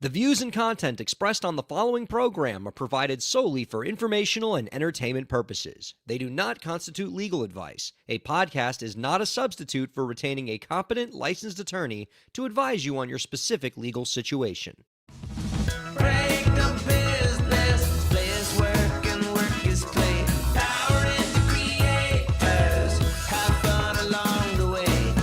The views and content expressed on the following program are provided solely for informational and entertainment purposes. They do not constitute legal advice. A podcast is not a substitute for retaining a competent, licensed attorney to advise you on your specific legal situation. Break the business, play is work and work is play. Power into creators, have fun along the way.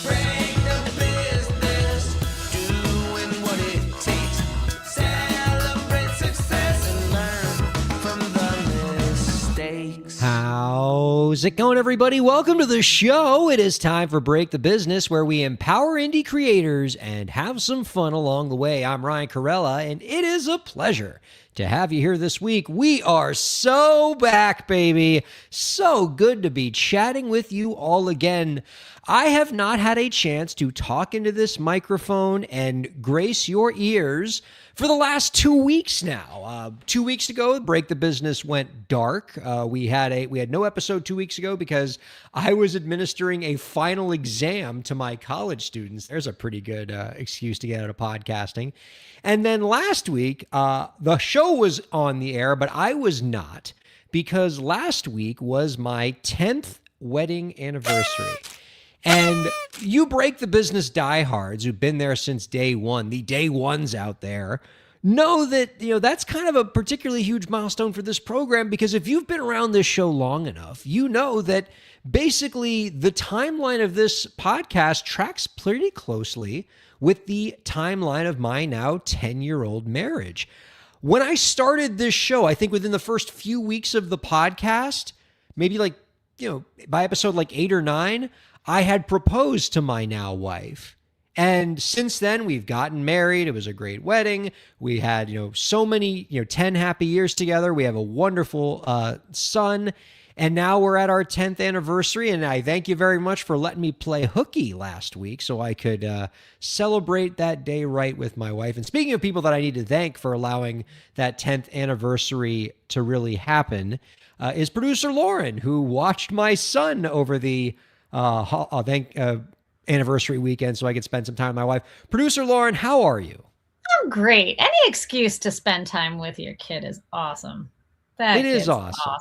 Break the business, doing what it takes. Celebrate success and learn from the mistakes. How's it going, everybody? Welcome to the show. It is time for Break the Business, where we empower indie creators and have some fun along the way. I'm Ryan Kairalla, and it is a pleasure to have you here this week. We are so back, baby. So good to be chatting with you all again. I have not had a chance to talk into this microphone and grace your ears for the last 2 weeks now. 2 weeks ago, Break the Business went dark. We had no episode 2 weeks ago because I was administering a final exam to my college students. There's a pretty good excuse to get out of podcasting. And then last week, the show was on the air, but I was not, because last week was my 10th wedding anniversary. And you Break the Business diehards who've been there since day one, the day ones out there, know that, that's kind of a particularly huge milestone for this program, because if you've been around this show long enough, you know that basically the timeline of this podcast tracks pretty closely with the timeline of my now 10-year-old marriage. When I started this show, I think within the first few weeks of the podcast, maybe by episode 8 or 9, I had proposed to my now wife. And since then, we've gotten married. It was a great wedding. We had, so many, 10 happy years together. We have a wonderful son. And now we're at our 10th anniversary. And I thank you very much for letting me play hooky last week so I could celebrate that day right with my wife. And speaking of people that I need to thank for allowing that 10th anniversary to really happen, is producer Lauren, who watched my son over the anniversary weekend so I could spend some time with my wife. Producer Lauren, how are you? I'm great. Any excuse to spend time with your kid is awesome. It is awesome.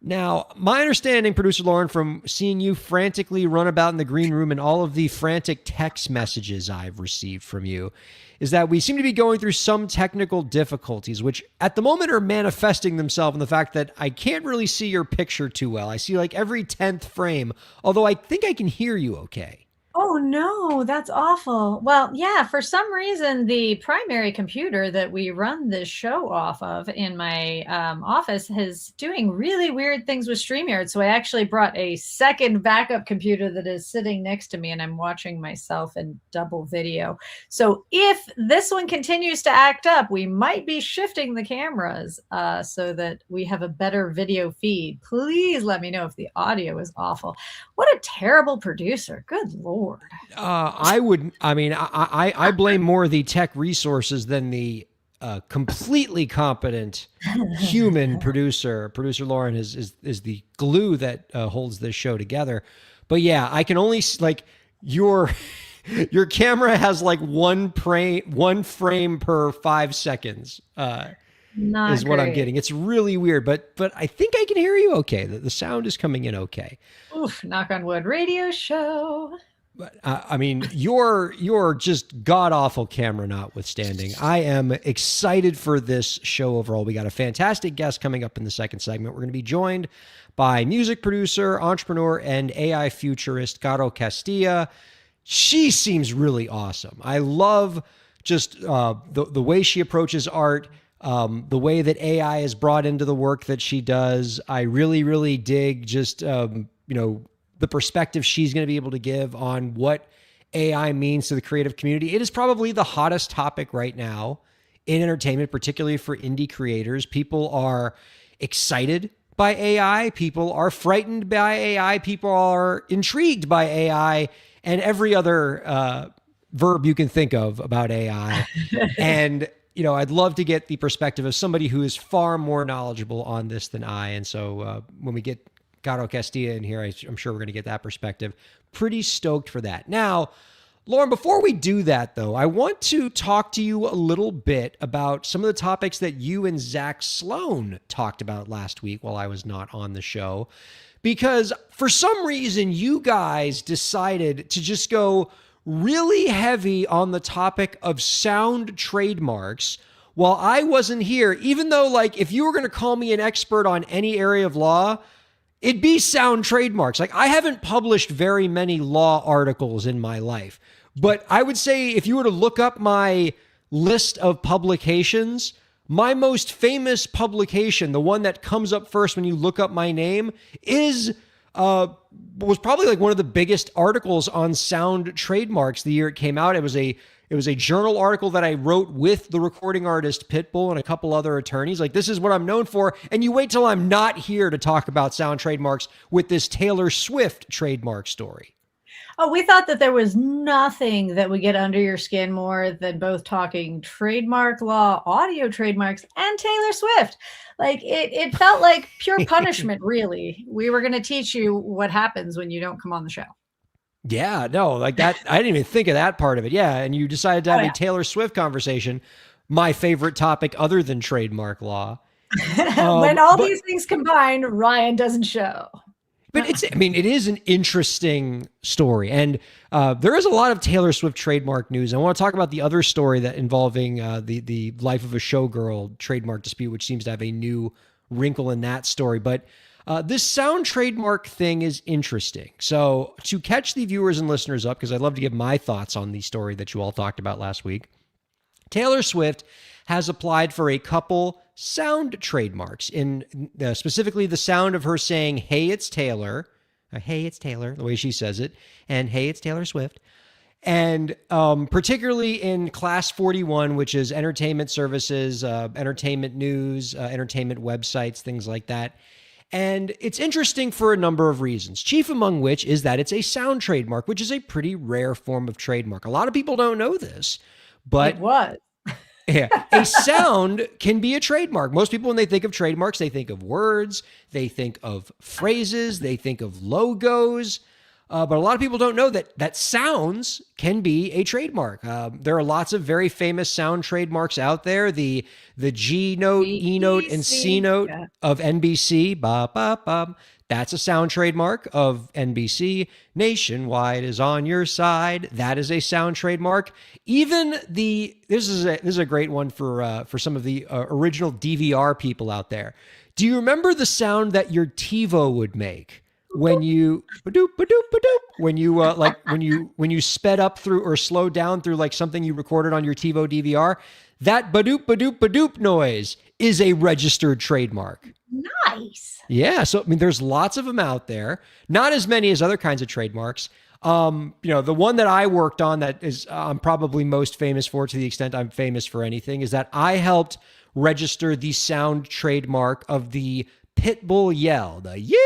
Now, my understanding, Producer Lauren, from seeing you frantically run about in the green room and all of the frantic text messages I've received from you, is that we seem to be going through some technical difficulties, which at the moment are manifesting themselves in the fact that I can't really see your picture too well. I see every 10th frame, although I think I can hear you okay. Oh, no, that's awful. Well, yeah, for some reason, the primary computer that we run this show off of in my office is doing really weird things with StreamYard. So I actually brought a second backup computer that is sitting next to me, and I'm watching myself in double video. So if this one continues to act up, we might be shifting the cameras so that we have a better video feed. Please let me know if the audio is awful. What a terrible producer. Good Lord. I blame more the tech resources than the completely competent human producer. Producer Lauren is the glue that holds this show together. But yeah, I can only your camera has one frame per 5 seconds. Not is what I'm getting. It's really weird, but I think I can hear you okay. The sound is coming in okay. Oof, knock on wood, radio show. But your just god-awful camera notwithstanding, I am excited for this show overall. We got a fantastic guest coming up in the second segment. We're going to be joined by music producer, entrepreneur, and AI futurist Caro Castilla. She seems really awesome. I love just the way she approaches art, the way that AI is brought into the work that she does. I really, really dig just, the perspective she's going to be able to give on what AI means to the creative community. It is probably the hottest topic right now in entertainment, particularly for indie creators. People are excited by AI. People are frightened by AI. People are intrigued by AI and every other verb you can think of about AI. And, I'd love to get the perspective of somebody who is far more knowledgeable on this than I. And so when we get Caro Castilla in here, I'm sure we're going to get that perspective. Pretty stoked for that. Now, Lauren, before we do that, though, I want to talk to you a little bit about some of the topics that you and Zach Sloan talked about last week while I was not on the show. Because for some reason, you guys decided to just go really heavy on the topic of sound trademarks while I wasn't here, even though, like, if you were going to call me an expert on any area of law, it'd be sound trademarks. Like, I haven't published very many law articles in my life, but I would say if you were to look up my list of publications, my most famous publication, the one that comes up first when you look up my name, is was probably like one of the biggest articles on sound trademarks the year it came out. It was a journal article that I wrote with the recording artist Pitbull and a couple other attorneys. Like, this is what I'm known for. And you wait till I'm not here to talk about sound trademarks with this Taylor Swift trademark story. Oh, we thought that there was nothing that would get under your skin more than both talking trademark law, audio trademarks, and Taylor Swift. Like, it felt like pure punishment, really. We were going to teach you what happens when you don't come on the show. Yeah, no, like that. I didn't even think of that part of it. Yeah. And you decided to have a Taylor Swift conversation, my favorite topic other than trademark law. When all these things combine, Ryan doesn't show. But it is an interesting story. And there is a lot of Taylor Swift trademark news. I want to talk about the other story that involving the Life of a Showgirl trademark dispute, which seems to have a new wrinkle in that story. But this sound trademark thing is interesting. So to catch the viewers and listeners up, because I'd love to give my thoughts on the story that you all talked about last week, Taylor Swift has applied for a couple sound trademarks, in specifically the sound of her saying, "Hey, it's Taylor," "Hey, it's Taylor," the way she says it, and "Hey, it's Taylor Swift." And particularly in Class 41, which is entertainment services, entertainment news, entertainment websites, things like that. And it's interesting for a number of reasons, chief among which is that it's a sound trademark, which is a pretty rare form of trademark. A lot of people don't know this, but it was. Yeah, a sound can be a trademark. Most people, when they think of trademarks, they think of words, they think of phrases, they think of logos. But a lot of people don't know that sounds can be a trademark. There are lots of very famous sound trademarks out there. The G note, E note, and C note of NBC. Ba, ba, ba. That's a sound trademark of NBC. Nationwide is on your side. That is a sound trademark. Even this is a great one for some of the original DVR people out there. Do you remember the sound that your TiVo would make when you ba-doop, ba-doop, ba-doop, when you sped up through or slowed down through like something you recorded on your TiVo DVR? That ba-doop, ba-doop, ba-doop noise is a registered trademark. Nice. Yeah. So, I mean, there's lots of them out there. Not as many as other kinds of trademarks. The one that I worked on that is I'm probably most famous for, to the extent I'm famous for anything, is that I helped register the sound trademark of the Pitbull yell, the yee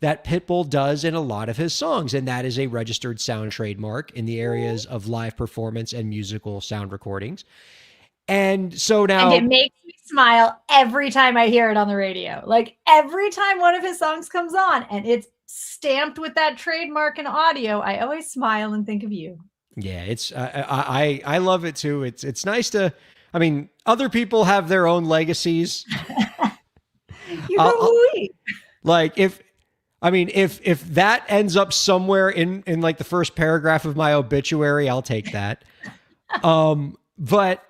that Pitbull does in a lot of his songs. And that is a registered sound trademark in the areas of live performance and musical sound recordings. And so now... And it makes me smile every time I hear it on the radio. Like, every time one of his songs comes on and it's stamped with that trademark and audio, I always smile and think of you. Yeah, it's I love it too. It's nice to... I mean, other people have their own legacies. You know, like if that ends up somewhere in like the first paragraph of my obituary, I'll take that. But,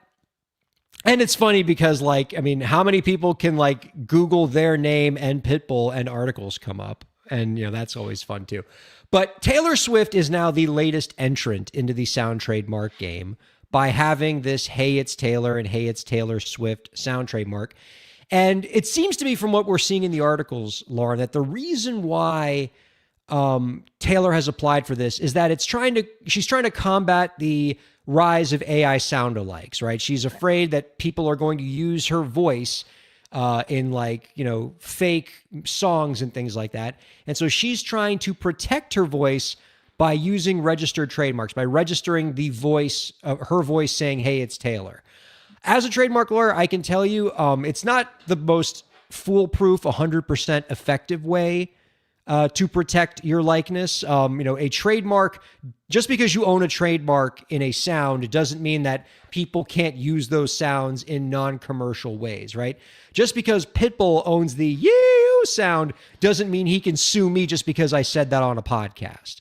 and it's funny because, like, I mean, how many people can like Google their name and Pitbull and articles come up? And, you know, that's always fun too. But Taylor Swift is now the latest entrant into the sound trademark game by having this "Hey, it's Taylor" and "Hey, it's Taylor Swift" sound trademark. And it seems to me from what we're seeing in the articles, Lauren, that the reason why Taylor has applied for this is that she's trying to combat the rise of AI sound alikes, right? She's afraid that people are going to use her voice in like, you know, fake songs and things like that. And so she's trying to protect her voice by using registered trademarks, by registering the voice of her voice saying, "Hey, it's Taylor." As a trademark lawyer, I can tell you it's not the most foolproof, 100% effective way to protect your likeness. A trademark, just because you own a trademark in a sound, it doesn't mean that people can't use those sounds in non-commercial ways, right? Just because Pitbull owns the you sound doesn't mean he can sue me just because I said that on a podcast.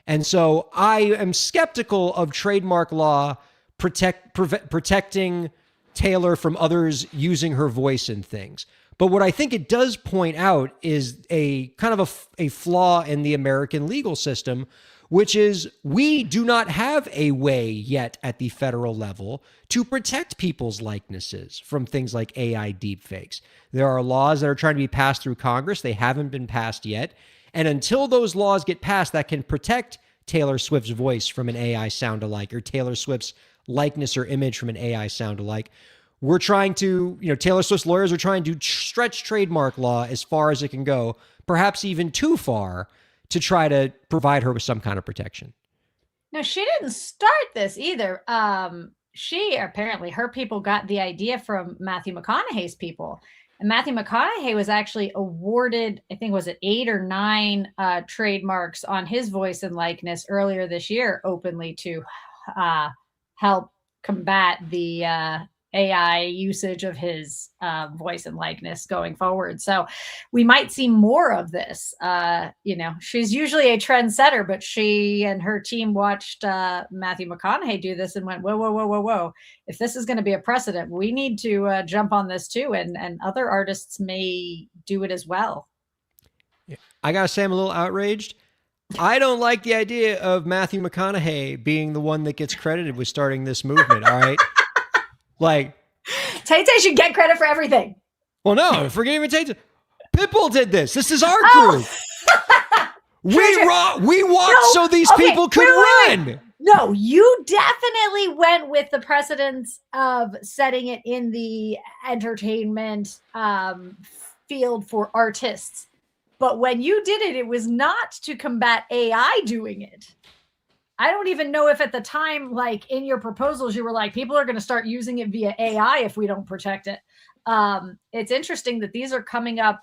And so I am skeptical of trademark law protecting Taylor from others using her voice in things. But what I think it does point out is a kind of a flaw in the American legal system, which is we do not have a way yet at the federal level to protect people's likenesses from things like AI deepfakes. There are laws that are trying to be passed through Congress. They haven't been passed yet. And until those laws get passed that can protect Taylor Swift's voice from an AI sound-alike, or Taylor Swift's likeness or image from an AI sound-alike, we're trying to, Taylor Swift's lawyers are trying to stretch trademark law as far as it can go, perhaps even too far, to try to provide her with some kind of protection. No, she didn't start this either. Her people got the idea from Matthew McConaughey's people. And Matthew McConaughey was actually awarded, I think, was it 8 or 9 trademarks on his voice and likeness earlier this year, openly to help combat the AI usage of his voice and likeness going forward. So we might see more of this. She's usually a trendsetter, but she and her team watched Matthew McConaughey do this and went, whoa, whoa, whoa, whoa, whoa. If this is going to be a precedent, we need to jump on this too. And other artists may do it as well. I got to say, I'm a little outraged. I don't like the idea of Matthew McConaughey being the one that gets credited with starting this movement. All right. Like, Tay-Tay should get credit for everything. Well, no, forget even Tay-Tay. Pitbull did this. This is our crew. We walked so these people could run. No, you definitely went with the precedence of setting it in the entertainment field for artists. But when you did it, it was not to combat AI doing it. I don't even know if at the time, like in your proposals, you were like, people are going to start using it via AI if we don't protect it. It's interesting that these are coming up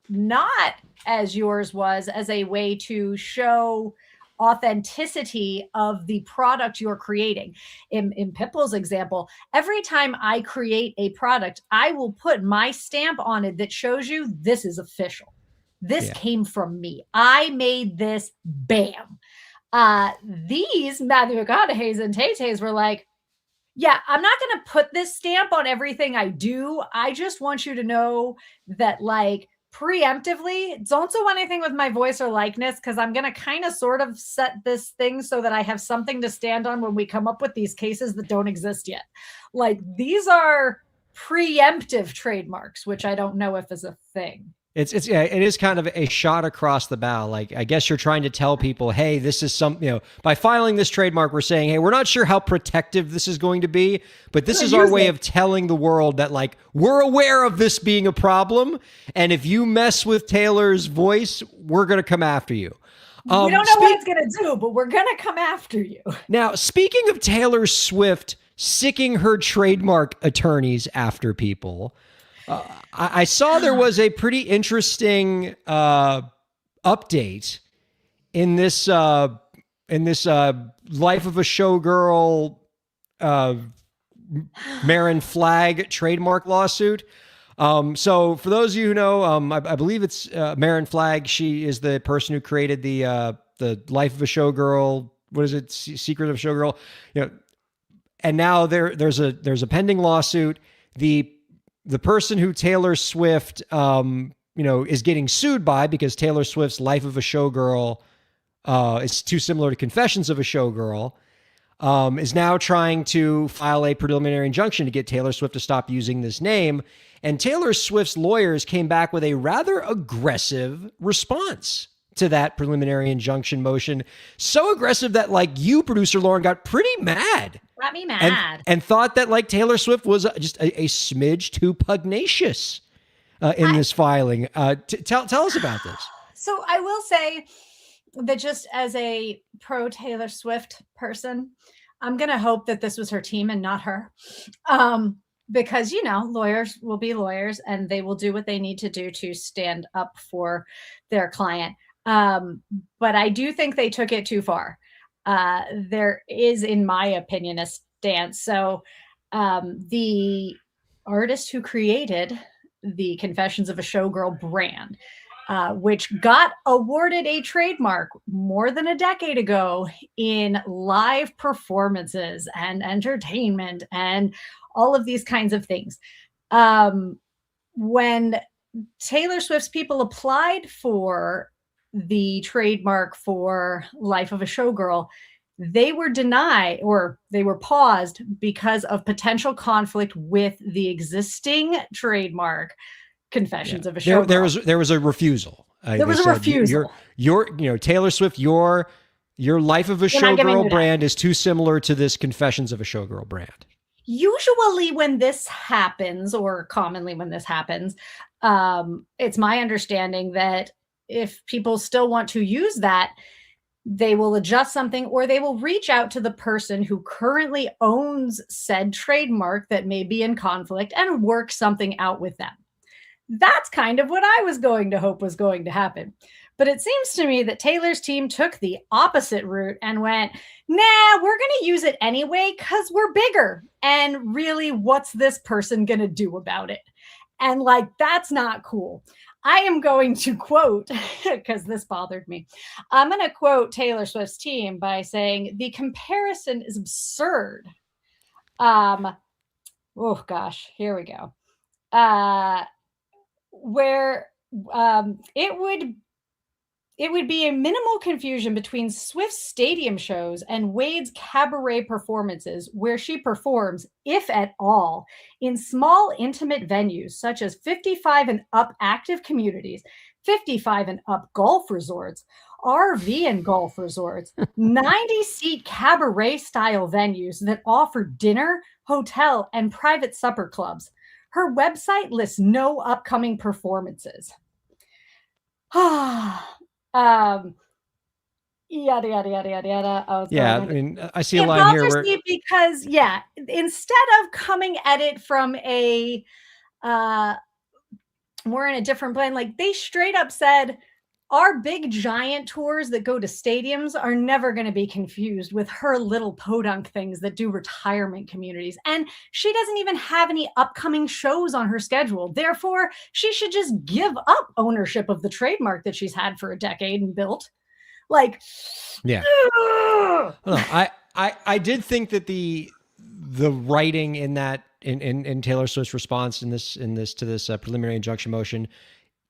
not as yours was, as a way to show authenticity of the product you're creating. In Pitbull's example, every time I create a product, I will put my stamp on it that shows you this is official. This came from me. I made this, bam. These Matthew McConaughey's and Tay-Tays were like, yeah, I'm not going to put this stamp on everything I do. I just want you to know that, like, preemptively, don't do anything with my voice or likeness, because I'm going to kind of sort of set this thing so that I have something to stand on when we come up with these cases that don't exist yet. Like, these are preemptive trademarks, which I don't know if is a thing. It is kind of a shot across the bow. Like, I guess you're trying to tell people, hey, this is by filing this trademark, we're saying, hey, we're not sure how protective this is going to be, but this is our way of telling the world that, like, we're aware of this being a problem. And if you mess with Taylor's voice, we're going to come after you. We don't know what it's going to do, but we're going to come after you. Now, speaking of Taylor Swift sicking her trademark attorneys after people, I saw there was a pretty interesting update in this Life of a Showgirl Marin Flag trademark lawsuit. So for those of you who know, I believe it's Marin Flag. She is the person who created the Life of a Showgirl. What is it? Secret of a Showgirl. And now there's a pending lawsuit. The person who Taylor Swift, is getting sued by, because Taylor Swift's Life of a Showgirl is too similar to Confessions of a Showgirl, is now trying to file a preliminary injunction to get Taylor Swift to stop using this name. And Taylor Swift's lawyers came back with a rather aggressive response to that preliminary injunction motion. So aggressive that, like, you, producer Lauren, got pretty mad. Got me mad. And thought that, like, Taylor Swift was just a smidge too pugnacious in this filing. Tell us about this. So I will say that, just as a pro Taylor Swift person, I'm going to hope that this was her team and not her. because, lawyers will be lawyers and they will do what they need to do to stand up for their client. But I do think they took it too far. There is, in my opinion, a stance. So the artist who created the Confessions of a Showgirl brand, which got awarded a trademark more than a decade ago in live performances and entertainment and all of these kinds of things. When Taylor Swift's people applied for the trademark for Life of a Showgirl, they were denied, or they were paused because of potential conflict with the existing trademark Confessions of a Showgirl. There was a refusal. There was a refusal. Your Taylor Swift, your Life of a Showgirl brand is too similar to this Confessions of a Showgirl brand. Usually when this happens, or commonly when this happens, it's my understanding that if people still want to use that, they will adjust something, or they will reach out to the person who currently owns said trademark that may be in conflict and work something out with them. That's kind of what I was going to hope was going to happen. But it seems to me that Taylor's team took the opposite route and went, nah, we're going to use it anyway because we're bigger. And really, what's this person going to do about it? And that's not cool. I am going to quote, because this bothered me. I'm going to quote Taylor Swift's team by saying, the comparison is absurd. Oh gosh, here we go. Where it would be a minimal confusion between Swift's stadium shows and Wade's cabaret performances, where she performs, if at all, in small, intimate venues such as 55 and up active communities, 55 and up golf resorts, RV and golf resorts, 90-seat cabaret-style venues that offer dinner, hotel, and private supper clubs. Her website lists no upcoming performances. Yada yada yada yada yada. I see a line here where because instead of coming at it from a we're in a different plane, they straight up said our big giant tours that go to stadiums are never going to be confused with her little podunk things that do retirement communities. And she doesn't even have any upcoming shows on her schedule. Therefore, she should just give up ownership of the trademark that she's had for a decade and built. I did think that the writing in that in Taylor Swift's response to this preliminary injunction motion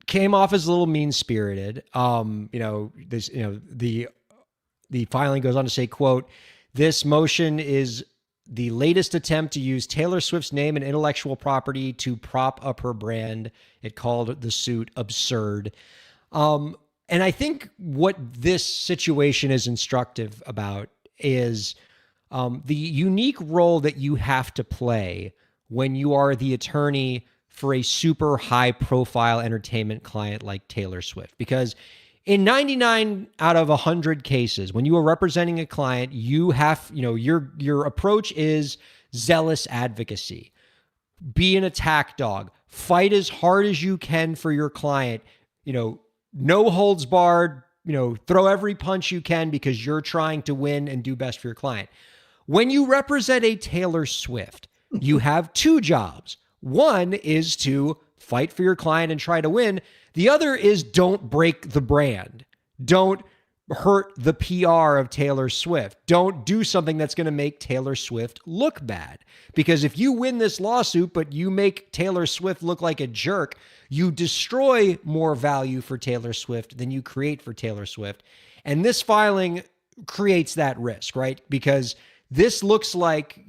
came off as a little mean-spirited. The filing goes on to say, quote, this motion is the latest attempt to use Taylor Swift's name and intellectual property to prop up her brand. It called the suit absurd. And I think what this situation is instructive about is the unique role that you have to play when you are the attorney for a super high profile entertainment client like Taylor Swift. Because in 99 out of 100 cases, when you are representing a client, you have, your approach is zealous advocacy. Be an attack dog. Fight as hard as you can for your client. No holds barred, throw every punch you can because you're trying to win and do best for your client. When you represent a Taylor Swift, you have two jobs. One is to fight for your client and try to win. The other is don't break the brand. Don't hurt the PR of Taylor Swift. Don't do something that's going to make Taylor Swift look bad. Because if you win this lawsuit, but you make Taylor Swift look like a jerk, you destroy more value for Taylor Swift than you create for Taylor Swift. And this filing creates that risk, right? Because this looks like,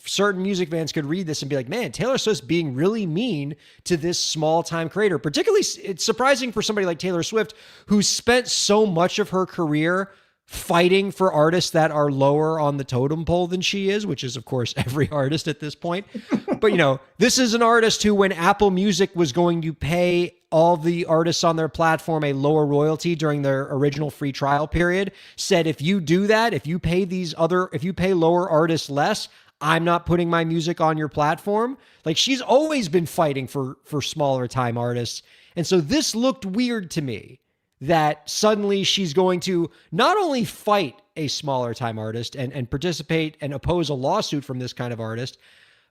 certain music fans could read this and be like, man, Taylor Swift's being really mean to this small time creator. Particularly, it's surprising for somebody like Taylor Swift, who spent so much of her career fighting for artists that are lower on the totem pole than she is, which is, of course, every artist at this point. But, this is an artist who, when Apple Music was going to pay all the artists on their platform a lower royalty during their original free trial period, said, if you do that, if you pay lower artists less, I'm not putting my music on your platform. Like, she's always been fighting for smaller time artists. And so this looked weird to me, that suddenly she's going to not only fight a smaller time artist and participate and oppose a lawsuit from this kind of artist,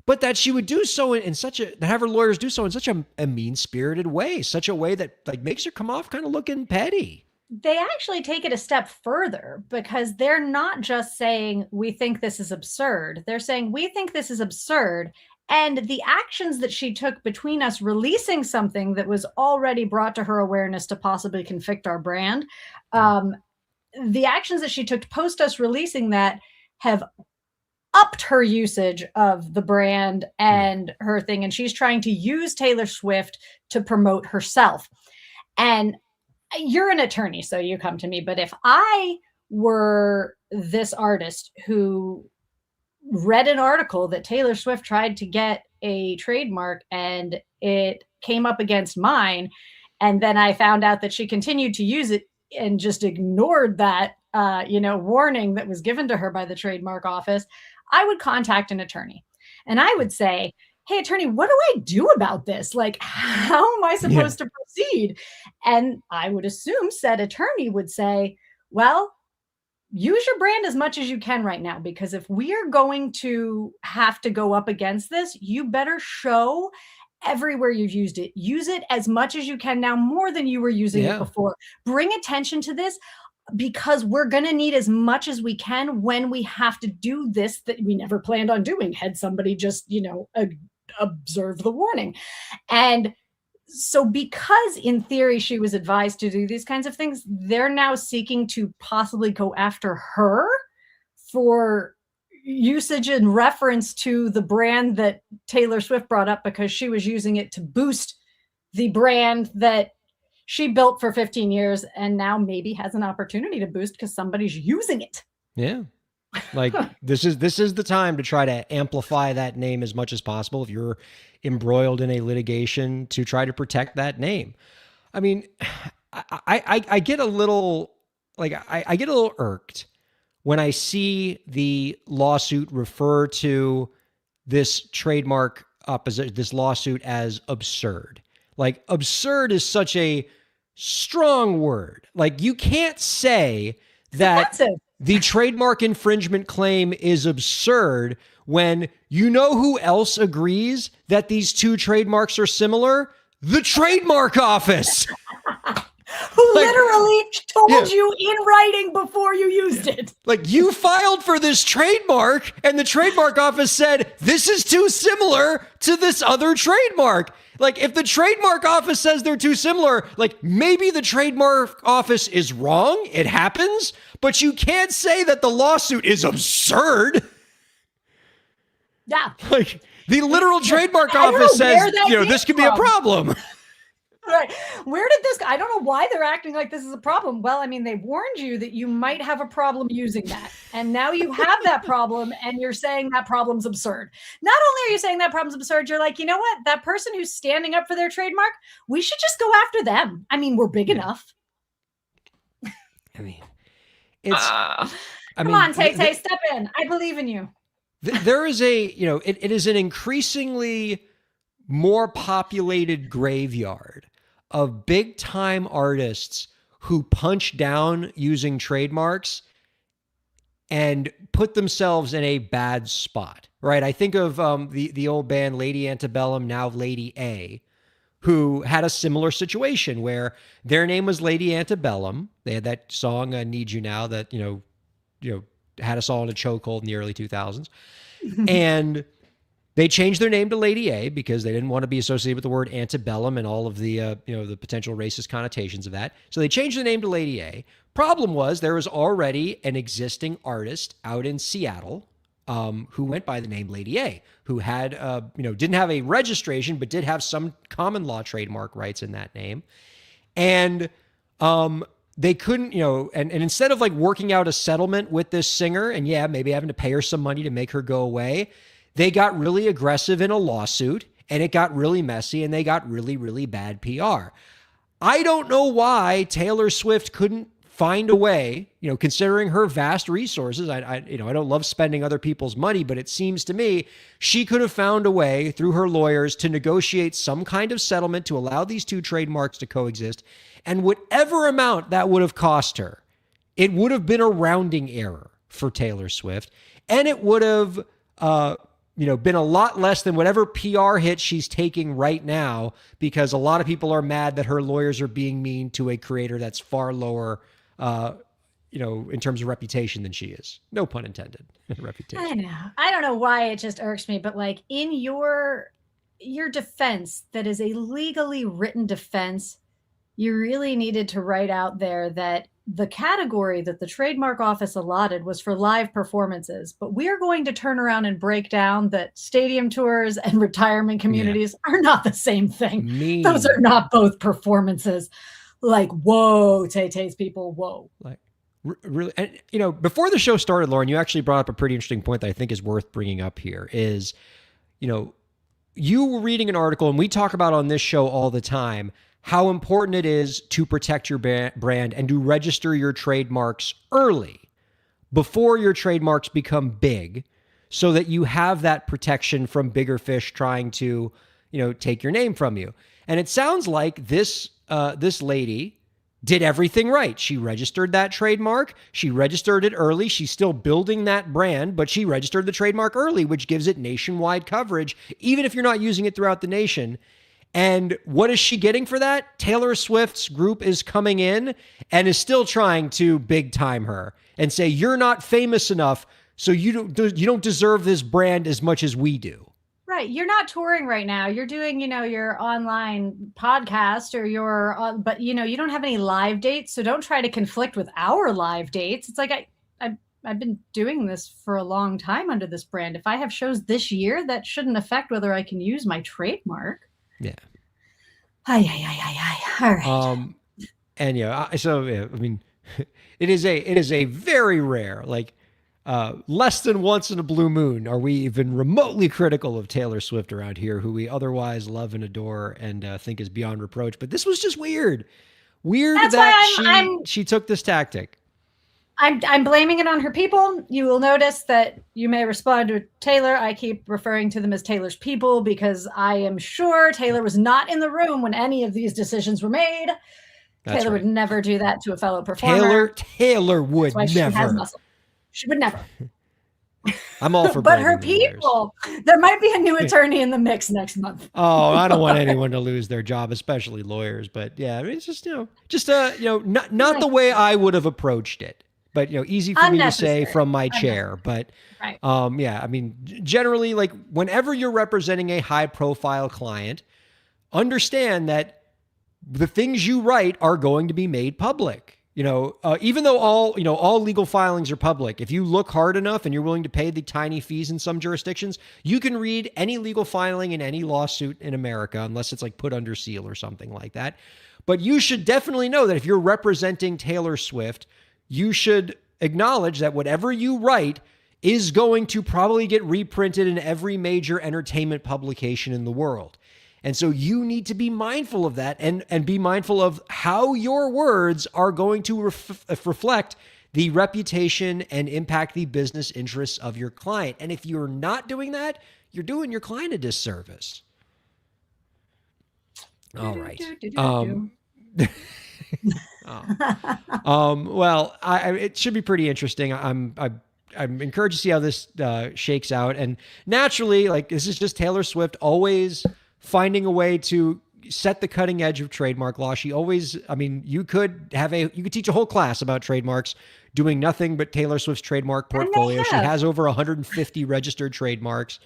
but that she would do so have her lawyers do so in such a mean-spirited way, such a way that like makes her come off kind of looking petty. They actually take it a step further, because they're not just saying, we think this is absurd. They're saying, we think this is absurd. And the actions that she took between us releasing something that was already brought to her awareness to possibly convict our brand, the actions that she took to post us releasing that have upped her usage of the brand and her thing. And she's trying to use Taylor Swift to promote herself. And you're an attorney, so you come to me. But if I were this artist who read an article that Taylor Swift tried to get a trademark and it came up against mine, and then I found out that she continued to use it and just ignored that, warning that was given to her by the trademark office, I would contact an attorney and I would say, hey, attorney, what do I do about this? Like, how am I supposed to proceed? And I would assume said attorney would say, well, use your brand as much as you can right now, because if we are going to have to go up against this, you better show everywhere you've used it. Use it as much as you can now, more than you were using it before. Bring attention to this, because we're going to need as much as we can when we have to do this that we never planned on doing, had somebody just, observe the warning. And so because in theory she was advised to do these kinds of things, they're now seeking to possibly go after her for usage in reference to the brand that Taylor Swift brought up, because she was using it to boost the brand that she built for 15 years and now maybe has an opportunity to boost because somebody's using it. Yeah. Like this is the time to try to amplify that name as much as possible if you're embroiled in a litigation to try to protect that name. I mean, I get a little I get a little irked when I see the lawsuit refer to this this lawsuit as absurd. Like, absurd is such a strong word. Like, you can't say that the trademark infringement claim is absurd when you know who else agrees that these two trademarks are similar? The trademark office. Who literally told you in writing before you used it. Like, you filed for this trademark and the trademark office said, this is too similar to this other trademark. Like, if the trademark office says they're too similar, like, maybe the trademark office is wrong. It happens, but you can't say that the lawsuit is absurd. Yeah. Like, the literal trademark office says, this could be a problem. Right. Where did this, I don't know why they're acting like this is a problem. Well, I mean, they warned you that you might have a problem using that. And now you have that problem and you're saying that problem's absurd. Not only are you saying that problem's absurd, you're like, you know what? That person who's standing up for their trademark, we should just go after them. I mean, we're big enough. I mean, it's, come on, Tay, step in. I believe in you. There is it is an increasingly more populated graveyard of big time artists who punch down using trademarks and put themselves in a bad spot, right? I think of the old band Lady Antebellum, now Lady A, who had a similar situation where their name was Lady Antebellum. They had that song Need You Now that, had us all in a chokehold in the early 2000s. And they changed their name to Lady A because they didn't want to be associated with the word antebellum and all of the, the potential racist connotations of that. So they changed the name to Lady A. Problem was there was already an existing artist out in Seattle who went by the name Lady A, who had, didn't have a registration, but did have some common law trademark rights in that name. And they couldn't, and instead of like working out a settlement with this singer and maybe having to pay her some money to make her go away, they got really aggressive in a lawsuit and it got really messy and they got really, really bad PR. I don't know why Taylor Swift couldn't find a way, considering her vast resources. I don't love spending other people's money, but it seems to me she could have found a way through her lawyers to negotiate some kind of settlement to allow these two trademarks to coexist. And whatever amount that would have cost her, it would have been a rounding error for Taylor Swift. And it would have, been a lot less than whatever PR hit she's taking right now, because a lot of people are mad that her lawyers are being mean to a creator that's far lower, in terms of reputation than she is. No pun intended. Reputation. I know. I don't know why it just irks me, but like in your defense, that is a legally written defense, you really needed to write out there that the category that the trademark office allotted was for live performances, but we're going to turn around and break down that stadium tours and retirement communities are not the same thing. Those are not both performances. Like, whoa, Tay-Tay's people, whoa. Like, really, and before the show started, Lauren, you actually brought up a pretty interesting point that I think is worth bringing up here is, you were reading an article, and we talk about on this show all the time how important it is to protect your brand and to register your trademarks early before your trademarks become big, so that you have that protection from bigger fish trying to, take your name from you. And it sounds like this lady did everything right. She registered that trademark. She registered it early. She's still building that brand, but she registered the trademark early, which gives it nationwide coverage, even if you're not using it throughout the nation. And what is she getting for that? Taylor Swift's group is coming in and is still trying to big time her and say, you're not famous enough, so you don't deserve this brand as much as we do. Right. You're not touring right now. You're doing, your online podcast or but you don't have any live dates. So don't try to conflict with our live dates. It's like, I've been doing this for a long time under this brand. If I have shows this year, that shouldn't affect whether I can use my trademark. Yeah. All right. It is a very rare, less than once in a blue moon are we even remotely critical of Taylor Swift around here, who we otherwise love and adore and think is beyond reproach. But this was just weird. That's that why she took this tactic. I'm blaming it on her people. You will notice that you may respond to Taylor. I keep referring to them as Taylor's people because I am sure Taylor was not in the room when any of these decisions were made. Taylor would never do that to a fellow performer. Taylor would never. She has muscle. She would never. I'm all for but her people, there might be a new attorney in the mix next month. Oh, I don't want anyone to lose their job, especially lawyers. But yeah, it's just, not the way I would have approached it. But, easy for me to say from my chair. But, right. Generally, whenever you're representing a high profile client, understand that the things you write are going to be made public. Even though all legal filings are public, if you look hard enough and you're willing to pay the tiny fees in some jurisdictions, you can read any legal filing in any lawsuit in America, unless it's put under seal or something like that. But you should definitely know that if you're representing Taylor Swift, you should acknowledge that whatever you write is going to probably get reprinted in every major entertainment publication in the world. And so you need to be mindful of that and be mindful of how your words are going to reflect the reputation and impact the business interests of your client. And if you're not doing that, you're doing your client a disservice. All right. Well, it should be pretty interesting. I'm encouraged to see how this shakes out. And naturally, this is just Taylor Swift always finding a way to set the cutting edge of trademark law. She always, you could teach a whole class about trademarks, doing nothing but Taylor Swift's trademark portfolio. She has over 150 registered trademarks.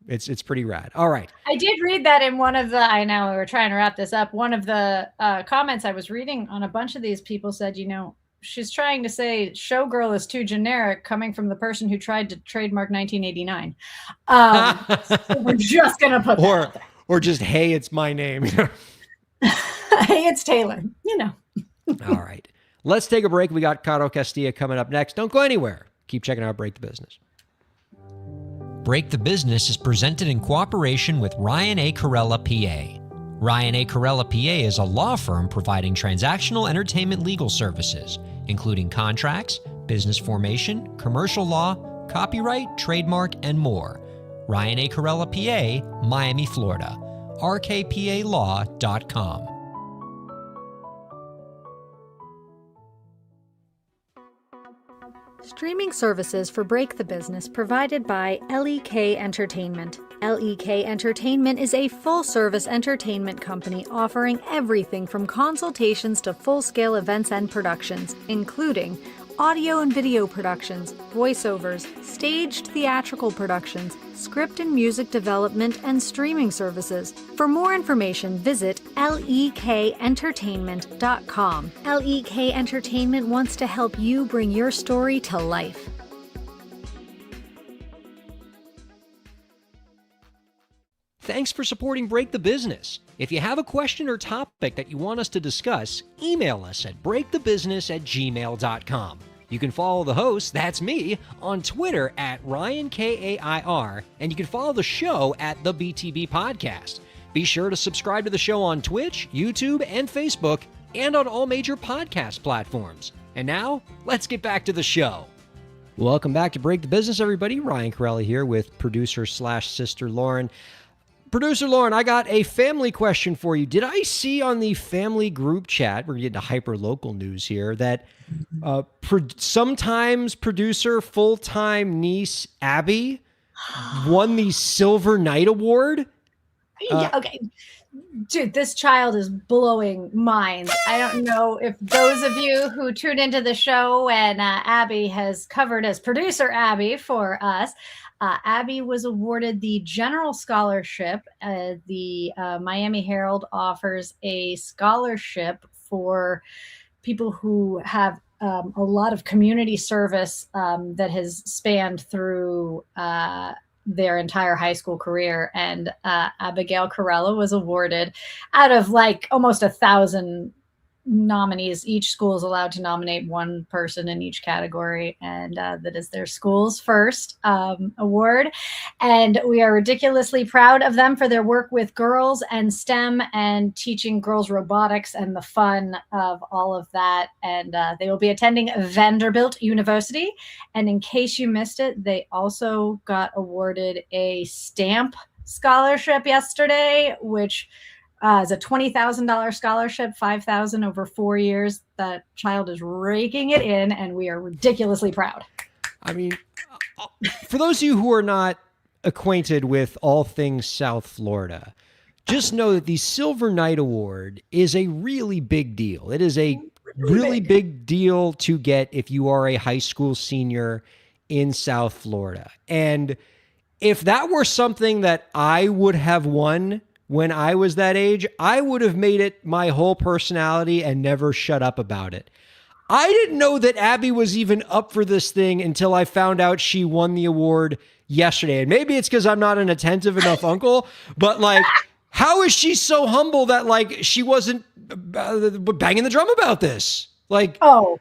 It's pretty rad. All right. I did read that in one of the, I know we were trying to wrap this up. One of the comments I was reading on a bunch of these people said, she's trying to say showgirl is too generic coming from the person who tried to trademark 1989. So we're just going to put that out there. Or just, hey, it's my name. Hey, it's Taylor, All right. Let's take a break. We got Caro Castilla coming up next. Don't go anywhere. Keep checking out Break the Business. Break the Business is presented in cooperation with Ryan Kairalla, PA. Ryan Kairalla PA is a law firm providing transactional entertainment legal services, including contracts, business formation, commercial law, copyright, trademark, and more. Ryan Kairalla PA, Miami, Florida. rkpalaw.com. Streaming services for Break the Business provided by LEK Entertainment. LEK Entertainment is a full-service entertainment company offering everything from consultations to full-scale events and productions, including audio and video productions, voiceovers, staged theatrical productions, script and music development, and streaming services. For more information, visit lekentertainment.com. LEK Entertainment wants to help you bring your story to life. Thanks for supporting Break the Business. If you have a question or topic that you want us to discuss, email us at breakthebusiness@gmail.com. You can follow the host, that's me, on Twitter at Ryan Kair, and you can follow the show at the BTB Podcast. Be sure to subscribe to the show on Twitch, YouTube, and Facebook, and on all major podcast platforms. And now, let's get back to the show. Welcome back to Break the Business, everybody. Ryan Kairalla here with producer/sister Lauren. Producer Lauren, I got a family question for you. Did I see on the family group chat, we're getting to hyper-local news here, that sometimes producer full-time niece Abby won the Silver Knight Award? Yeah, okay. Dude, this child is blowing minds. I don't know if those of you who tuned into the show and Abby has covered as producer Abby for us, Abby was awarded the General Scholarship. The Miami Herald offers a scholarship for people who have a lot of community service that has spanned through their entire high school career. And Abigail Kairalla was awarded out of like almost 1,000 nominees. Each school is allowed to nominate one person in each category, and that is their school's first award. And we are ridiculously proud of them for their work with girls and STEM and teaching girls robotics and the fun of all of that. And they will be attending Vanderbilt University. And in case you missed it, they also got awarded a STAMP scholarship yesterday, which is a $20,000 scholarship, $5,000 over 4 years. That child is raking it in, and we are ridiculously proud. I mean, for those of you who are not acquainted with all things South Florida, just know that the Silver Knight Award is a really big deal. It is a really big deal to get if you are a high school senior in South Florida. And if that were something that I would have won when I was that age, I would have made it my whole personality and never shut up about it. I didn't know that Abby was even up for this thing until I found out she won the award yesterday. And maybe it's because I'm not an attentive enough uncle, but like, how is she so humble that like she wasn't banging the drum about this? Like, oh,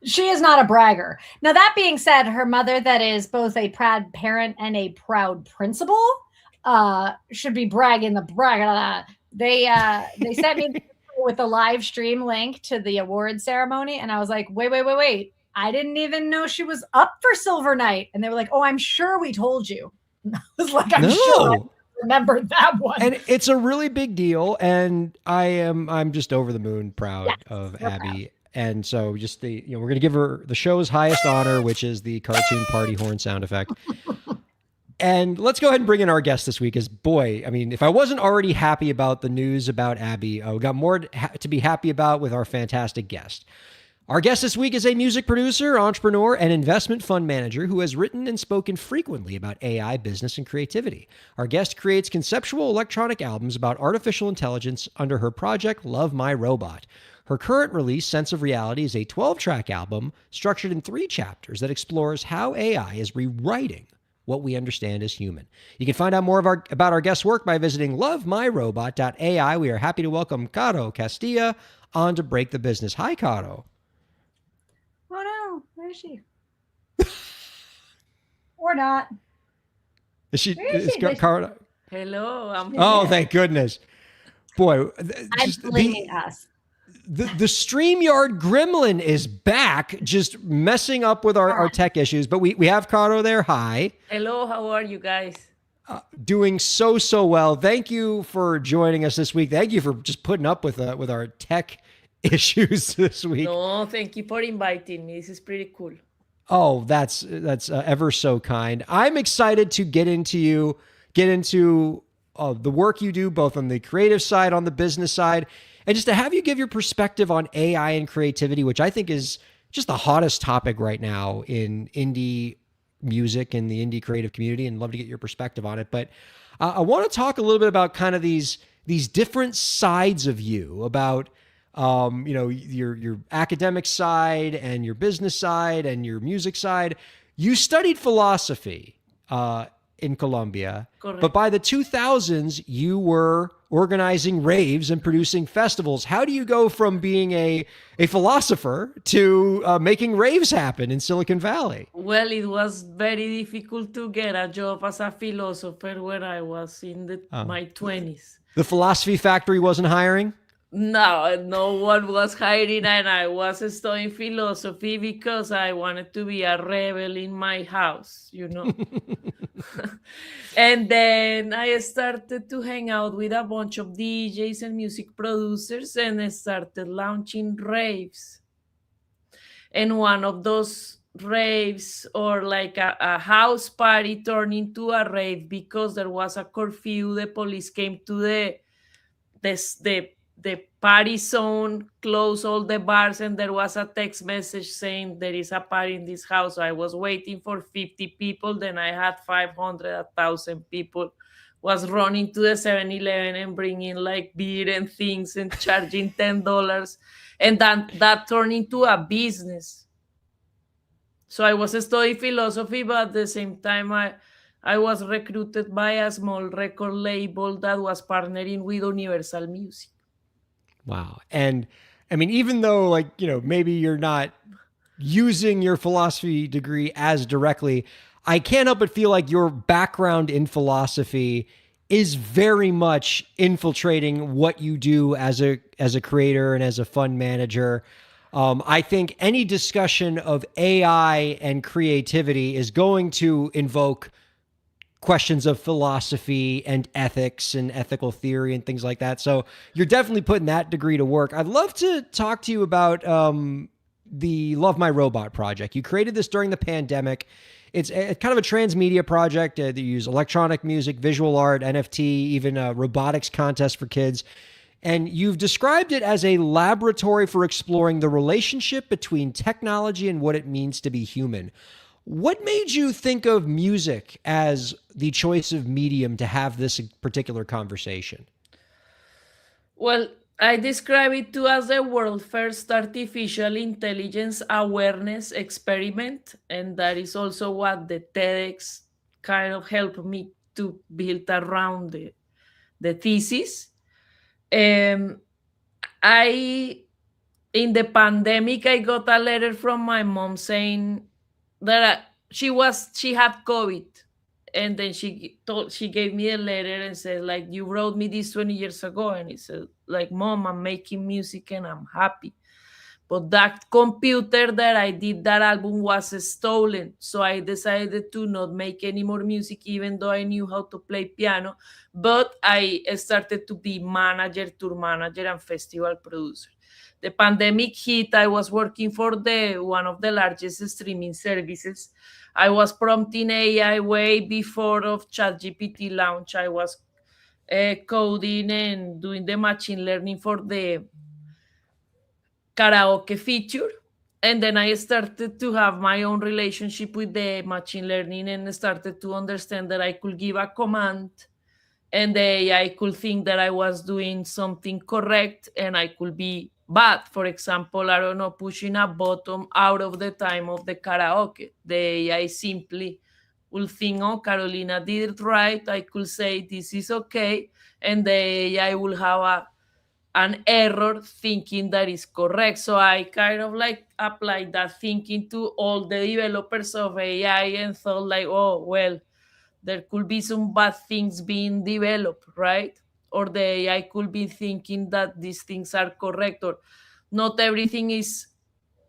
she is not a bragger. Now, that being said, her mother, that is both a proud parent and a proud principal, should be bragging the brag. They sent me with a live stream link to the award ceremony, and I was like, wait. I didn't even know she was up for Silver Knight. And they were like, oh, I'm sure we told you. And I was like, I'm sure I remembered that one. And it's a really big deal, and I'm just over the moon proud of Abby. Proud. And so just we're going to give her the show's highest honor, which is the cartoon party horn sound effect. And let's go ahead and bring in our guest this week. As boy, I mean, if I wasn't already happy about the news about Abby, we got more to be happy about with our fantastic guest. Our guest this week is a music producer, entrepreneur, and investment fund manager who has written and spoken frequently about AI, business, and creativity. Our guest creates conceptual electronic albums about artificial intelligence under her project, Love My Robot. Her current release, Sense of Reality, is a 12-track album structured in 3 chapters that explores how AI is rewriting what we understand as human. You can find out more about our guest's work by visiting lovemyrobot.ai. We are happy to welcome Caro Castilla on to Break the Business. Hi, Caro. Oh no, where is she? Or not. Is she? Where is she? Caro? Hello. Oh, thank goodness. Boy, I'm just blaming us. the StreamYard gremlin is back, just messing up with our tech issues. But we have Caro there. Hi. Hello, how are you guys? Doing so well. Thank you for joining us this week. Thank you for just putting up with our tech issues this week. No, thank you for inviting me. This is pretty cool. Oh, that's ever so kind. I'm excited to get into the work you do, both on the creative side, on the business side, and just to have you give your perspective on AI and creativity, which I think is just the hottest topic right now in indie music and the indie creative community, and love to get your perspective on it. But I want to talk a little bit about kind of these different sides of you, about your academic side and your business side and your music side. You studied philosophy in Colombia, Correct. but by the 2000s, you were organizing raves and producing festivals. How do you go from being a philosopher to making raves happen in Silicon Valley? Well, it was very difficult to get a job as a philosopher when I was in my 20s. The Philosophy Factory wasn't hiring? No one was hiring, and I was studying philosophy because I wanted to be a rebel in my house, And then I started to hang out with a bunch of DJs and music producers, and I started launching raves. And one of those raves, or like a house party, turned into a rave because there was a curfew. The police came to the party zone, closed all the bars, and there was a text message saying there is a party in this house. So I was waiting for 50 people. Then I had 500, 1,000 people. Was running to the 7-Eleven and bringing like beer and things and charging $10. And that turned into a business. So I was studying philosophy, but at the same time, I was recruited by a small record label that was partnering with Universal Music. Wow. And I mean, even though maybe you're not using your philosophy degree as directly, I can't help but feel like your background in philosophy is very much infiltrating what you do as a creator and as a fund manager. I think any discussion of AI and creativity is going to invoke questions of philosophy and ethics and ethical theory and things like that. So you're definitely putting that degree to work. I'd love to talk to you about the Love My Robot project. You created this during the pandemic. It's kind of a transmedia project that you use electronic music, visual art, NFT, even a robotics contest for kids. And you've described it as a laboratory for exploring the relationship between technology and what it means to be human. What made you think of music as the choice of medium to have this particular conversation? Well, I describe it too as the world's first artificial intelligence awareness experiment. And that is also what the TEDx kind of helped me to build around the thesis. In the pandemic, I got a letter from my mom saying that she had COVID, and then she gave me a letter and said, like, you wrote me this 20 years ago, and it said, like, Mom, I'm making music and I'm happy, but that computer that I did that album was stolen, so I decided to not make any more music, even though I knew how to play piano. But I started to be tour manager and festival producer. The pandemic hit. I was working for one of the largest streaming services. I was prompting AI way before of ChatGPT launch. I was coding and doing the machine learning for the karaoke feature. And then I started to have my own relationship with the machine learning and started to understand that I could give a command and the AI could think that I was doing something correct and I could be bad. For example, I don't know, pushing a button out of the time of the karaoke. The AI simply will think, oh, Carolina did it right. I could say this is okay. And the AI will have an error thinking that is correct. So I kind of like applied that thinking to all the developers of AI and thought like, oh, well, there could be some bad things being developed, right? or the AI could be thinking that these things are correct, or not everything is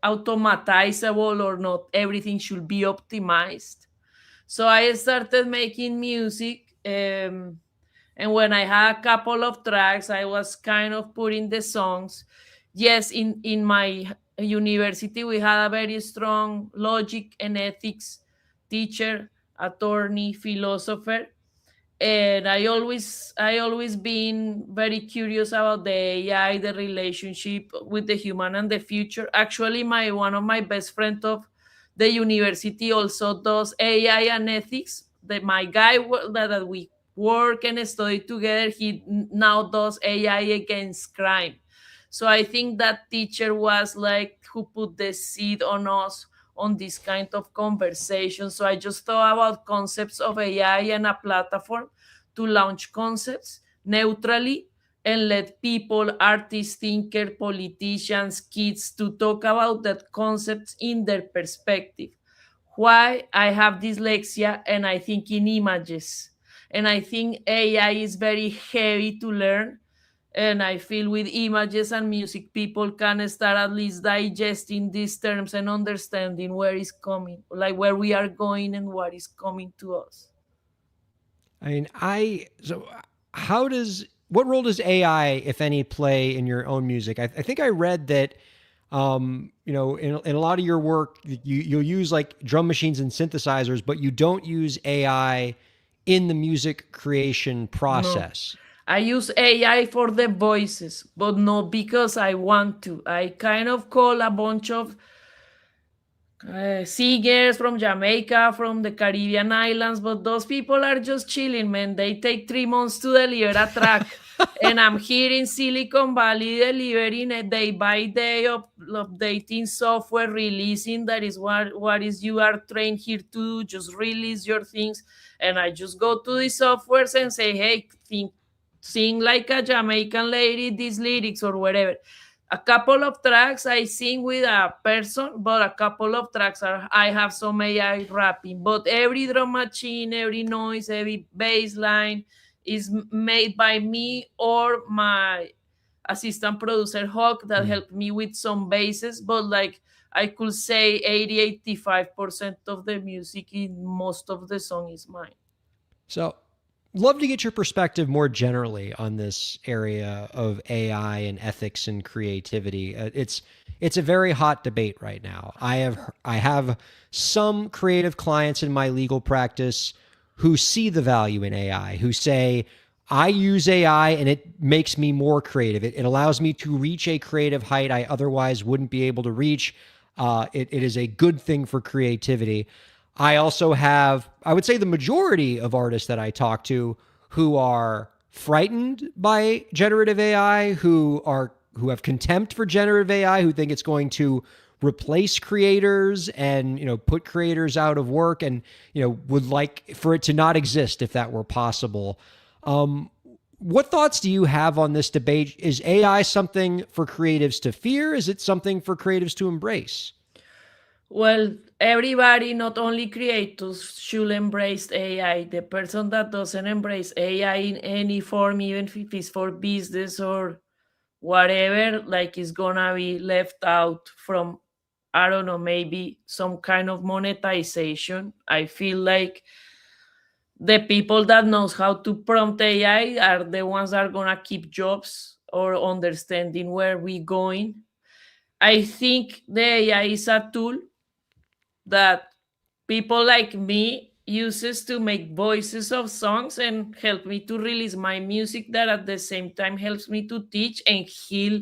automatizable, or not everything should be optimized. So I started making music, and when I had a couple of tracks, I was kind of putting the songs. Yes, in my university, we had a very strong logic and ethics teacher, attorney, philosopher, and I always been very curious about the AI, the relationship with the human and the future. Actually, my one of my best friend of the university also does AI and ethics. My guy that we work and study together, he now does AI against crime. So I think that teacher was like who put the seed on us on this kind of conversation. So I just thought about concepts of AI and a platform to launch concepts neutrally and let people, artists, thinkers, politicians, kids to talk about that concepts in their perspective. Why I have dyslexia and I think in images. And I think AI is very heavy to learn, and I feel with images and music, people can start at least digesting these terms and understanding where is coming, like where we are going and what is coming to us. I mean, so how does, what role does AI, if any, play in your own music? I think I read that, in a lot of your work, you'll use like drum machines and synthesizers, but you don't use AI in the music creation No, process. I use AI for the voices, but not because I want to. I kind of call a bunch of singers from Jamaica, from the Caribbean islands, but those people are just chilling, man. They take 3 months to deliver a track. And I'm here in Silicon Valley delivering a day by day of updating software, releasing. That is what is you are trained here to do. Just release your things. And I just go to the softwares and say, hey, sing like a Jamaican lady these lyrics or whatever. A couple of tracks I sing with a person, but a couple of tracks I have some AI rapping. But every drum machine, every noise, every bass line is made by me or my assistant producer Hawk that Hmm. helped me with some basses. But like I could say 80-85% of the music in most of the song is mine. So, love to get your perspective more generally on this area of AI and ethics and creativity. It's a very hot debate right now. I have some creative clients in my legal practice who see the value in AI, who say, I use AI and it makes me more creative. It allows me to reach a creative height I otherwise wouldn't be able to reach. It is a good thing for creativity. I also have, I would say, the majority of artists that I talk to who are frightened by generative AI, who have contempt for generative AI, who think it's going to replace creators and put creators out of work, and would like for it to not exist if that were possible. What thoughts do you have on this debate? Is AI something for creatives to fear? Is it something for creatives to embrace? Well, everybody, not only creators, should embrace AI. The person that doesn't embrace AI in any form, even if it is for business or whatever, like is gonna be left out from, I don't know, maybe some kind of monetization. I feel like the people that knows how to prompt AI are the ones that are gonna keep jobs or understanding where we going. I think the AI is a tool that people like me uses to make voices of songs and help me to release my music, that at the same time helps me to teach and heal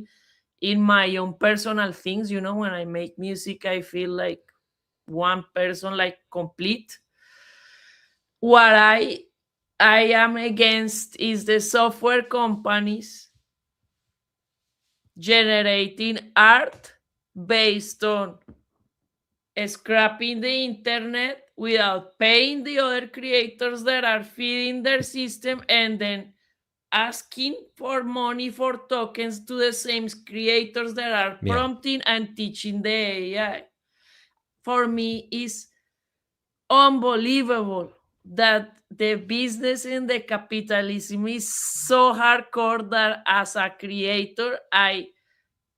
in my own personal things. When I make music, I feel like one person, like complete. What I am against is the software companies generating art based on scrapping the internet without paying the other creators that are feeding their system, and then asking for money for tokens to the same creators that are Yeah. prompting and teaching the AI. For me, is unbelievable that the business in the capitalism is so hardcore that as a creator, I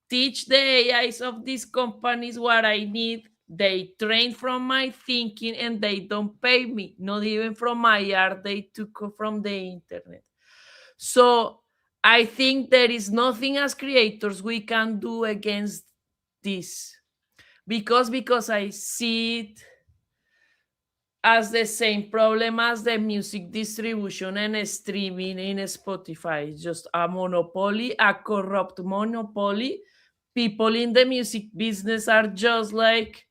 teach the AIs of these companies what I need. They train from my thinking and they don't pay me, not even from my art they took from the internet. So I think there is nothing as creators we can do against this, because I see it as the same problem as the music distribution and streaming in Spotify. It's just a monopoly, a corrupt monopoly. People in the music business are just like,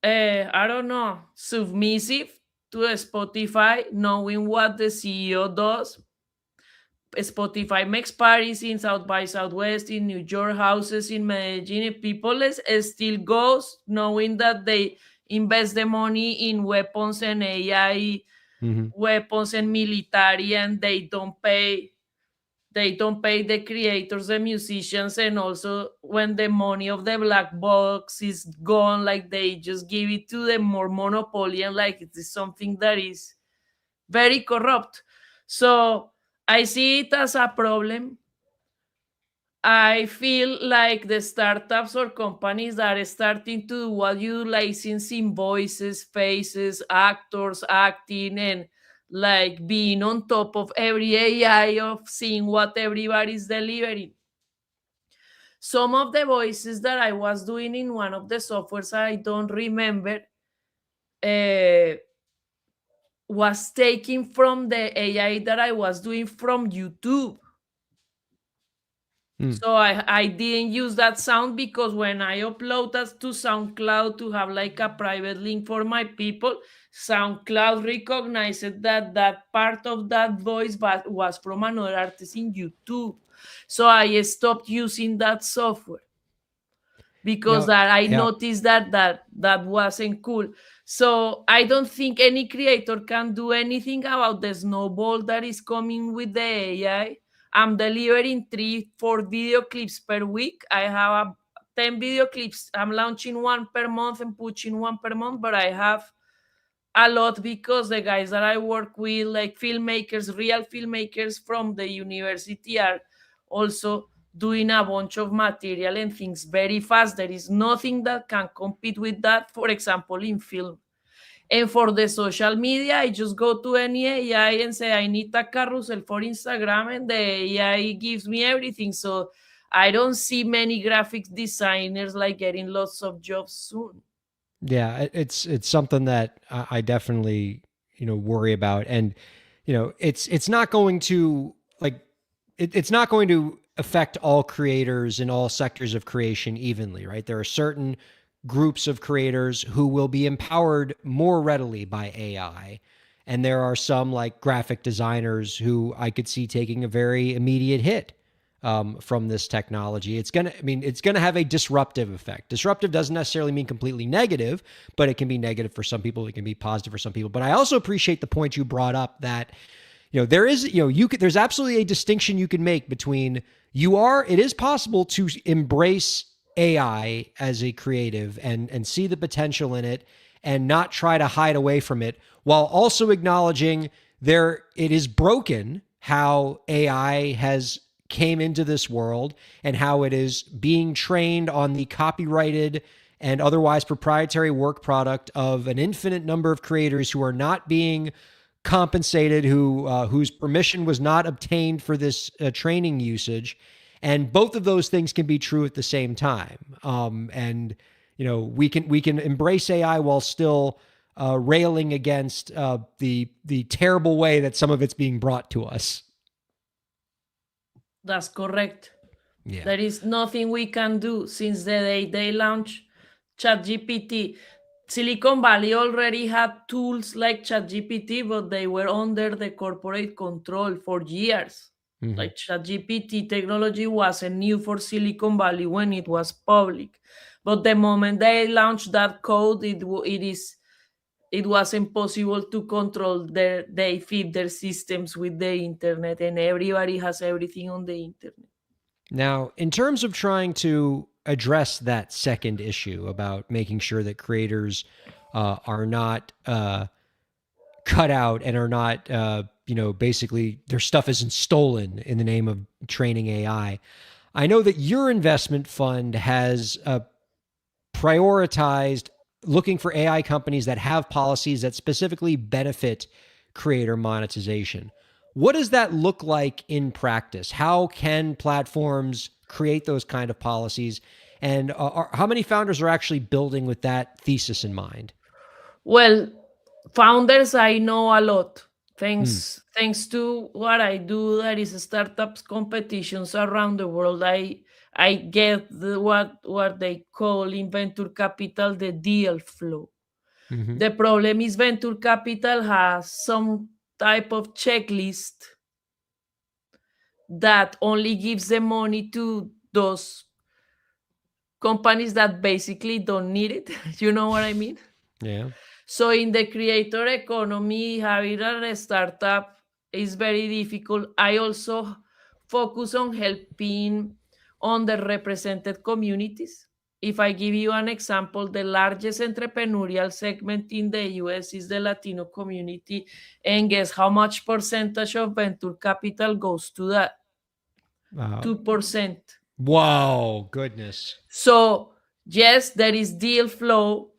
I don't know, submissive to Spotify, knowing what the CEO does. Spotify makes parties in South by Southwest, in New York, houses in Medellin. People still goes knowing that they invest the money in weapons and AI, weapons and military, and they don't pay the creators, the musicians, and also when the money of the black box is gone, like they just give it to the more monopoly, and like it is something that is very corrupt. So I see it as a problem. I feel like the startups or companies that are starting to do what you do, licensing voices, faces, actors, acting, and like being on top of every AI of seeing what everybody's delivering. Some of the voices that I was doing in one of the softwares, I don't remember, uh, was taken from the AI that I was doing from YouTube. So I didn't use that sound because when I upload that to SoundCloud to have like a private link for my people, SoundCloud recognized that that part of that voice was from another artist in YouTube. So I stopped using that software because Now, that I yeah. noticed that wasn't cool. So I don't think any creator can do anything about the snowball that is coming with the AI. I'm delivering 3-4 video clips per week. I have 10 video clips. I'm launching one per month and pushing one per month, but I have a lot because the guys that I work with, like filmmakers, real filmmakers from the university, are also doing a bunch of material and things very fast. There is nothing that can compete with that, for example, in film. And for the social media, I just go to any AI and say, I need a carousel for Instagram, and the AI gives me everything. So I don't see many graphics designers like getting lots of jobs soon. Yeah, it's something that I definitely worry about, and it's not going to it's not going to affect all creators in all sectors of creation evenly, right? There are certain groups of creators who will be empowered more readily by AI, and there are some like graphic designers who I could see taking a very immediate hit from this technology. It's gonna have a disruptive effect. Disruptive doesn't necessarily mean completely negative, but it can be negative for some people. It can be positive for some people. But I also appreciate the point you brought up that there is there's absolutely a distinction you can make between it is possible to embrace AI as a creative and see the potential in it and not try to hide away from it, while also acknowledging it is broken how AI has came into this world and how it is being trained on the copyrighted and otherwise proprietary work product of an infinite number of creators who are not being compensated, whose permission was not obtained for this training usage. And both of those things can be true at the same time. And we can embrace AI while still railing against the terrible way that some of it's being brought to us. That's correct. Yeah. There is nothing we can do since the day they launched ChatGPT. Silicon Valley already had tools like ChatGPT, but they were under the corporate control for years. Mhm. Like ChatGPT technology wasn't new for Silicon Valley when it was public, but the moment they launched that code, it was impossible to control. They feed their systems with the internet, and everybody has everything on the internet. Now, in terms of trying to address that second issue about making sure that creators are not cut out and are not, basically their stuff isn't stolen in the name of training AI. I know that your investment fund has prioritized looking for AI companies that have policies that specifically benefit creator monetization. What does that look like in practice? How can platforms create those kind of policies? And how many founders are actually building with that thesis in mind? Well, founders, I know a lot. Thanks to what I do, that is startups competitions around the world. I get what they call in venture capital the deal flow. Mm-hmm. The problem is venture capital has some type of checklist that only gives the money to those companies that basically don't need it. You know what I mean? Yeah. So in the creator economy, having a startup is very difficult. I also focus on helping underrepresented communities. If I give you an example, the largest entrepreneurial segment in the US is the Latino community. And guess how much percentage of venture capital goes to that? 2%. Wow, goodness. So, yes, there is deal flow,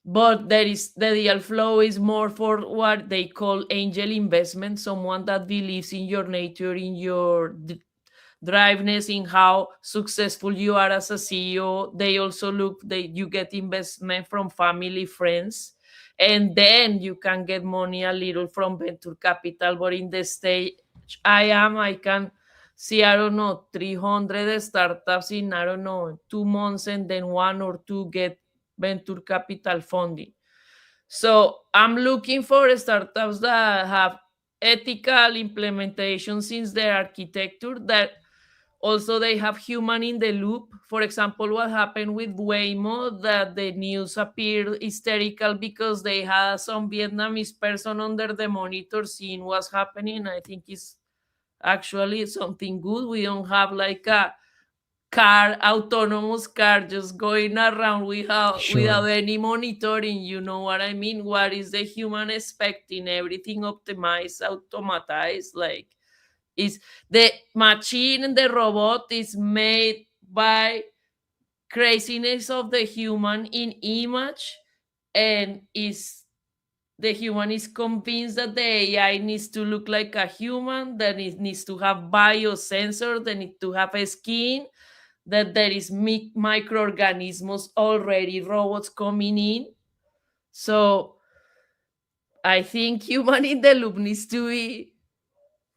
but there is the deal flow is more for what they call angel investment, someone that believes in your nature, in your driveness, in how successful you are as a CEO. They also look that you get investment from family, friends, and then you can get money a little from venture capital. But in the stage I can see, I don't know, 300 startups in, I don't know, 2 months, and then one or two get venture capital funding. So I'm looking for startups that have ethical implementation since their architecture, that also they have human in the loop. For example, what happened with Waymo, that the news appeared hysterical because they had some Vietnamese person under the monitor seeing what's happening. I think it's actually something good. We don't have like a autonomous car just going around without any monitoring. You know what I mean? What is the human expecting? Everything optimized, automatized, like, is the machine and the robot is made by craziness of the human in image, and is the human is convinced that the AI needs to look like a human, that it needs to have biosensor, that need to have a skin, that there is microorganisms already, robots coming in. So I think human in the loop needs to be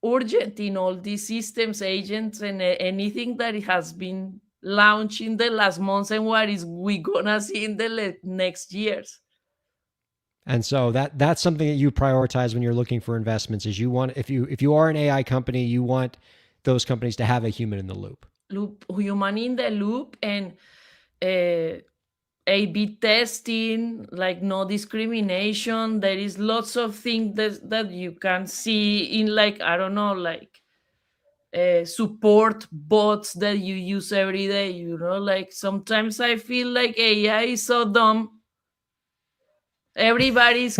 urgent in all these systems, agents, and anything that has been launched in the last months, and what is we gonna see in the next years. And so that's something that you prioritize when you're looking for investments. Is you want, if you are an AI company, you want those companies to have a human in the loop. Human in the loop, and A/B testing, like no discrimination. There is lots of things that you can see in, like, I don't know, like support bots that you use every day. You know, like sometimes I feel like AI is so dumb. Everybody's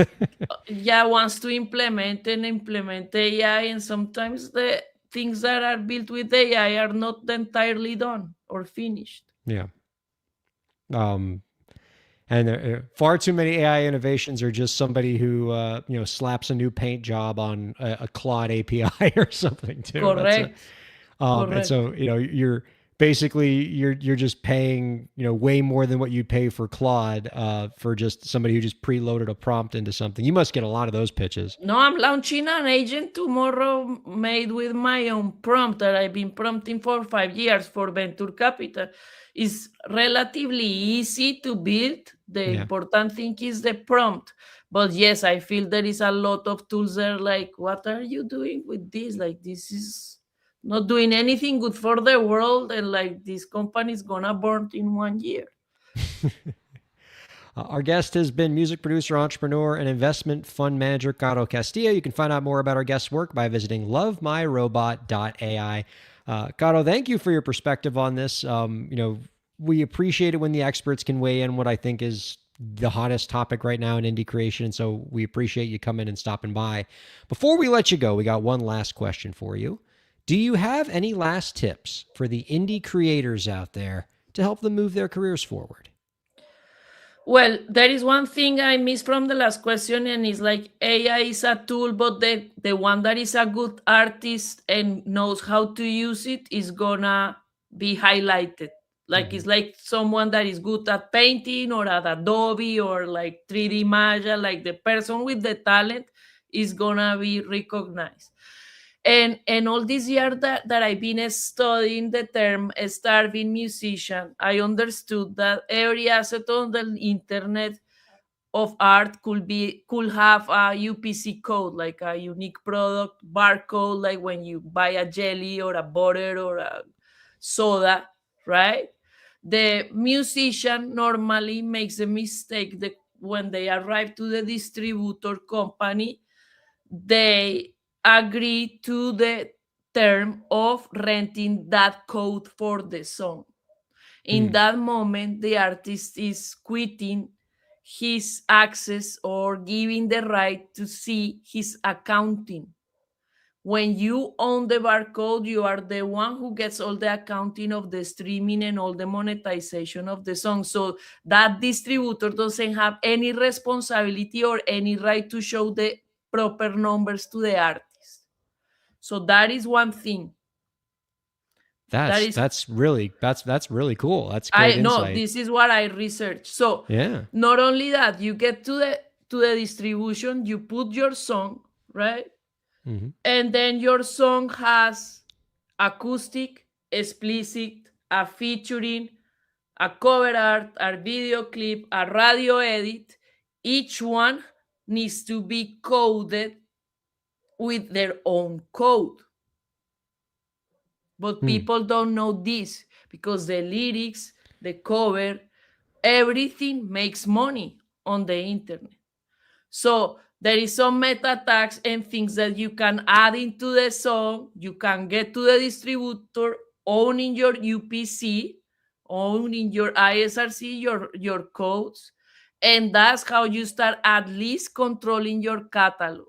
yeah, wants to implement AI, and sometimes the things that are built with AI are not entirely done or finished. Yeah. And far too many AI innovations are just somebody who slaps a new paint job on a Claude API or something too. Correct. And Correct. so you're basically you're just paying way more than what you'd pay for Claude for just somebody who just preloaded a prompt into something. You must get a lot of those pitches. No, I'm launching an agent tomorrow made with my own prompt that I've been prompting for 5 years for venture capital. It's relatively easy to build. The important thing is the prompt. But yes, I feel there is a lot of tools there. Like, what are you doing with this? Like, this is not doing anything good for the world, and like this company is gonna burn in 1 year. Our guest has been music producer, entrepreneur, and investment fund manager Caro Castillo. You can find out more about our guest's work by visiting lovemyrobot.ai. Caro, thank you for your perspective on this. We appreciate it when the experts can weigh in what I think is the hottest topic right now in indie creation. And so we appreciate you coming and stopping by. Before we let you go, we got one last question for you. Do you have any last tips for the indie creators out there to help them move their careers forward? Well, there is one thing I missed from the last question, and it's like AI is a tool, but the one that is a good artist and knows how to use it is gonna be highlighted. Like it's like someone that is good at painting or at Adobe or like 3D Maya, like the person with the talent is gonna be recognized. And all this year that I've been studying the term starving musician, I understood that every asset on the internet of art could have a UPC code, like a unique product barcode, like when you buy a jelly or a butter or a soda, right? The musician normally makes a mistake that when they arrive to the distributor company, they agree to the term of renting that code for the song. In that moment, the artist is quitting his access or giving the right to see his accounting. When you own the barcode, you are the one who gets all the accounting of the streaming and all the monetization of the song. So that distributor doesn't have any responsibility or any right to show the proper numbers to the artist. So that is one thing. That's really cool. That's I great know insight. this is what I researched. So Yeah. not only that, you get to the distribution, you put your song, right? And then your song has acoustic, explicit, a featuring, a cover art, a video clip, a radio edit. Each one needs to be coded with their own code. But people don't know this because the lyrics, the cover, everything makes money on the internet. So there is some meta tags and things that you can add into the song. You can get to the distributor, owning your UPC, owning your ISRC, your codes. And that's how you start at least controlling your catalog.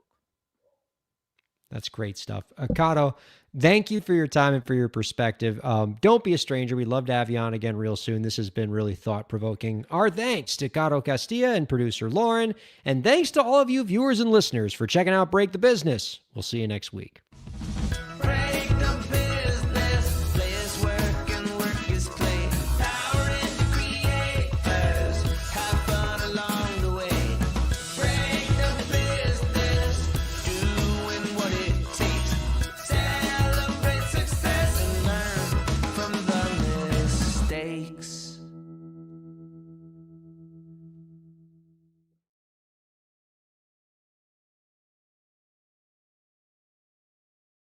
That's great stuff. Kato, thank you for your time and for your perspective. Don't be a stranger. We'd love to have you on again real soon. This has been really thought-provoking. Our thanks to Kato Castilla and producer Lauren. And thanks to all of you viewers and listeners for checking out Break the Business. We'll see you next week.